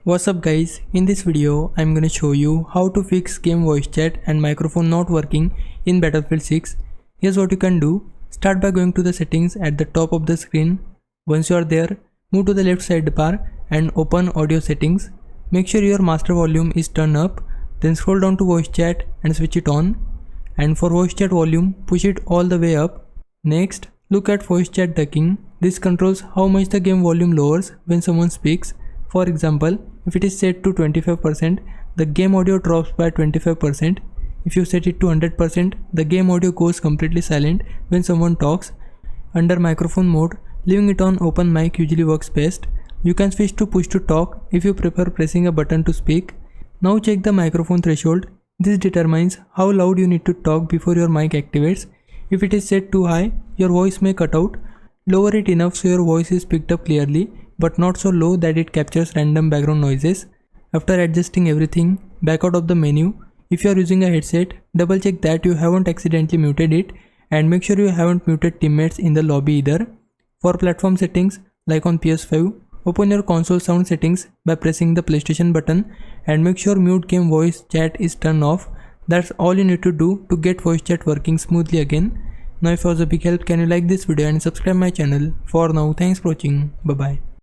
What's up guys, in this video I'm gonna show you how to fix game voice chat and microphone not working in Battlefield 6. Here's what you can do. Start by going to the settings at the top of the screen. Once you are there, move to the left sidebar and open audio settings. Make sure your master volume is turned up, then scroll down to voice chat and switch it on. And for voice chat volume, push it all the way up. Next, look at voice chat ducking. This controls how much the game volume lowers when someone speaks. For example, if it is set to 25%, the game audio drops by 25%. If you set it to 100%, the game audio goes completely silent when someone talks. Under microphone mode, leaving it on open mic usually works best. You can switch to push to talk if you prefer pressing a button to speak. Now check the microphone threshold. This determines how loud you need to talk before your mic activates. If it is set too high, your voice may cut out. Lower it enough so your voice is picked up clearly, but not so low that it captures random background noises. After adjusting everything, back out of the menu. If you are using a headset, double check that you haven't accidentally muted it, and make sure you haven't muted teammates in the lobby either. For platform settings, like on PS5, open your console sound settings by pressing the PlayStation button and make sure mute game voice chat is turned off. That's all you need to do to get voice chat working smoothly again. Now if it was a big help, can you like this video and subscribe my channel. For now, thanks for watching. Bye bye.